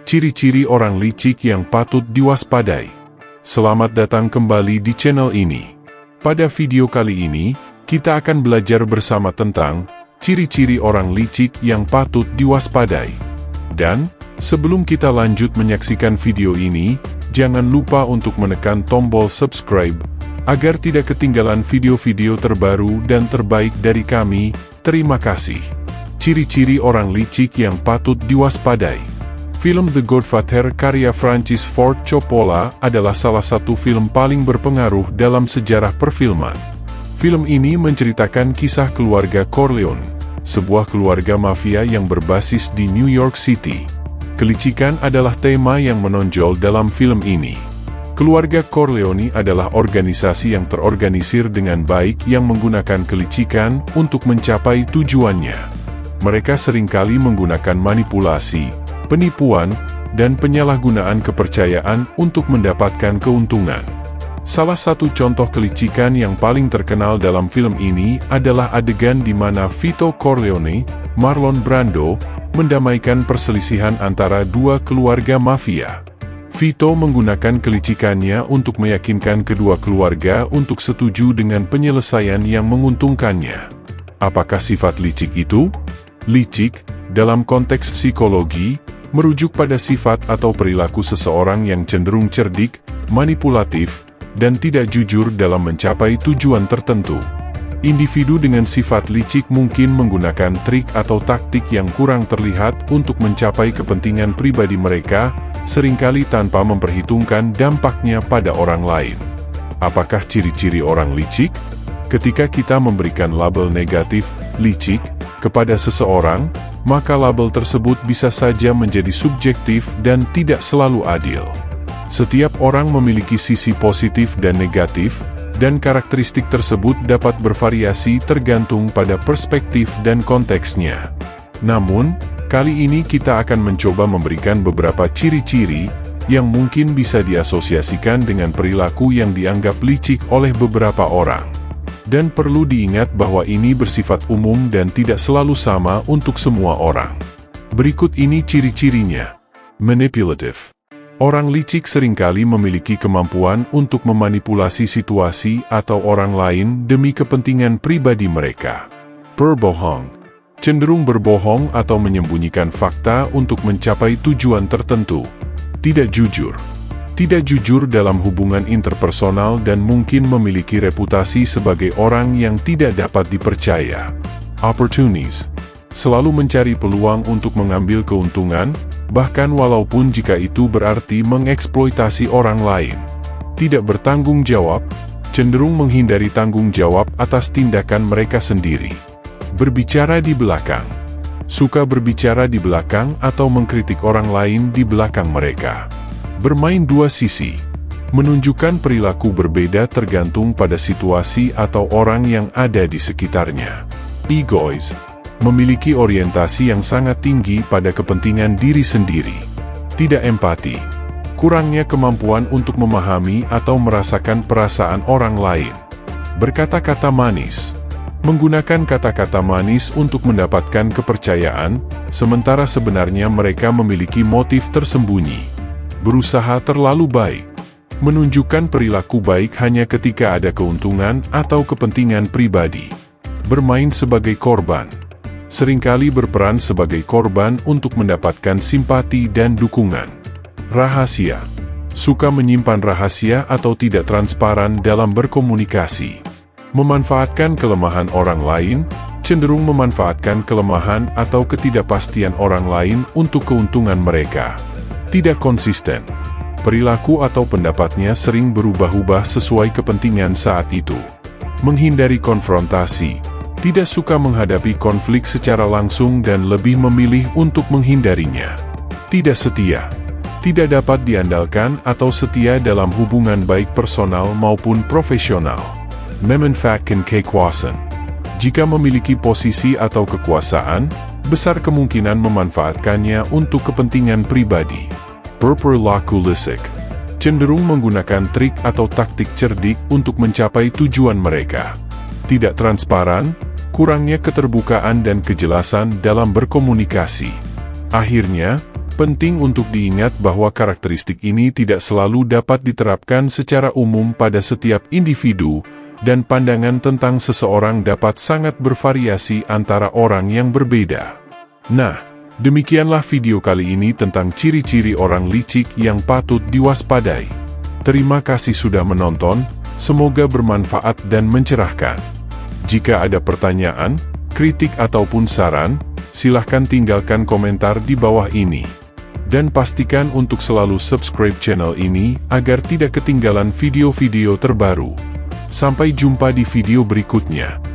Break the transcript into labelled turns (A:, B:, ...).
A: Ciri-ciri orang licik yang patut diwaspadai. Selamat datang kembali di channel ini. Pada video kali ini, kita akan belajar bersama tentang ciri-ciri orang licik yang patut diwaspadai. Dan, sebelum kita lanjut menyaksikan video ini, jangan lupa untuk menekan tombol subscribe, agar tidak ketinggalan video-video terbaru dan terbaik dari kami. Terima kasih. Ciri-ciri orang licik yang patut diwaspadai. Film The Godfather karya Francis Ford Coppola adalah salah satu film paling berpengaruh dalam sejarah perfilman. Film ini menceritakan kisah keluarga Corleone, sebuah keluarga mafia yang berbasis di New York City. Kelicikan adalah tema yang menonjol dalam film ini. Keluarga Corleone adalah organisasi yang terorganisir dengan baik yang menggunakan kelicikan untuk mencapai tujuannya. Mereka seringkali menggunakan manipulasi, penipuan, dan penyalahgunaan kepercayaan untuk mendapatkan keuntungan. Salah satu contoh kelicikan yang paling terkenal dalam film ini adalah adegan di mana Vito Corleone, Marlon Brando, mendamaikan perselisihan antara dua keluarga mafia. Vito menggunakan kelicikannya untuk meyakinkan kedua keluarga untuk setuju dengan penyelesaian yang menguntungkannya. Apakah sifat licik itu? Licik, dalam konteks psikologi, merujuk pada sifat atau perilaku seseorang yang cenderung cerdik, manipulatif, dan tidak jujur dalam mencapai tujuan tertentu. Individu dengan sifat licik mungkin menggunakan trik atau taktik yang kurang terlihat untuk mencapai kepentingan pribadi mereka, seringkali tanpa memperhitungkan dampaknya pada orang lain. Apakah ciri-ciri orang licik? Ketika kita memberikan label negatif, licik, kepada seseorang, maka label tersebut bisa saja menjadi subjektif dan tidak selalu adil. Setiap orang memiliki sisi positif dan negatif, dan karakteristik tersebut dapat bervariasi tergantung pada perspektif dan konteksnya. Namun, kali ini kita akan mencoba memberikan beberapa ciri-ciri yang mungkin bisa diasosiasikan dengan perilaku yang dianggap licik oleh beberapa orang. Dan perlu diingat bahwa ini bersifat umum dan tidak selalu sama untuk semua orang. Berikut ini ciri-cirinya. Manipulative. Orang licik seringkali memiliki kemampuan untuk memanipulasi situasi atau orang lain demi kepentingan pribadi mereka. Berbohong. Cenderung berbohong atau menyembunyikan fakta untuk mencapai tujuan tertentu. Tidak jujur. Tidak jujur dalam hubungan interpersonal dan mungkin memiliki reputasi sebagai orang yang tidak dapat dipercaya. Opportunities. Selalu mencari peluang untuk mengambil keuntungan, bahkan walaupun jika itu berarti mengeksploitasi orang lain. Tidak bertanggung jawab, cenderung menghindari tanggung jawab atas tindakan mereka sendiri. Berbicara di belakang. Suka berbicara di belakang atau mengkritik orang lain di belakang mereka. Bermain dua sisi. Menunjukkan perilaku berbeda tergantung pada situasi atau orang yang ada di sekitarnya. Egois. Memiliki orientasi yang sangat tinggi pada kepentingan diri sendiri. Tidak empati. Kurangnya kemampuan untuk memahami atau merasakan perasaan orang lain. Berkata-kata manis. Menggunakan kata-kata manis untuk mendapatkan kepercayaan, sementara sebenarnya mereka memiliki motif tersembunyi. Berusaha terlalu baik. Menunjukkan perilaku baik hanya ketika ada keuntungan atau kepentingan pribadi. Bermain sebagai korban. Seringkali berperan sebagai korban untuk mendapatkan simpati dan dukungan. Rahasia. Suka menyimpan rahasia atau tidak transparan dalam berkomunikasi. Memanfaatkan kelemahan orang lain, cenderung memanfaatkan kelemahan atau ketidakpastian orang lain untuk keuntungan mereka. Tidak konsisten. Perilaku atau pendapatnya sering berubah-ubah sesuai kepentingan saat itu. Menghindari konfrontasi. Tidak suka menghadapi konflik secara langsung dan lebih memilih untuk menghindarinya. Tidak setia. Tidak dapat diandalkan atau setia dalam hubungan baik personal maupun profesional. Memanfaatkan kekuasaan. Jika memiliki posisi atau kekuasaan, besar kemungkinan memanfaatkannya untuk kepentingan pribadi. Berperilaku licik. Cenderung menggunakan trik atau taktik cerdik untuk mencapai tujuan mereka. Tidak transparan, kurangnya keterbukaan dan kejelasan dalam berkomunikasi. Akhirnya, penting untuk diingat bahwa karakteristik ini tidak selalu dapat diterapkan secara umum pada setiap individu, dan pandangan tentang seseorang dapat sangat bervariasi antara orang yang berbeda. Nah, demikianlah video kali ini tentang ciri-ciri orang licik yang patut diwaspadai. Terima kasih sudah menonton, semoga bermanfaat dan mencerahkan. Jika ada pertanyaan, kritik ataupun saran, silahkan tinggalkan komentar di bawah ini. Dan pastikan untuk selalu subscribe channel ini agar tidak ketinggalan video-video terbaru. Sampai jumpa di video berikutnya.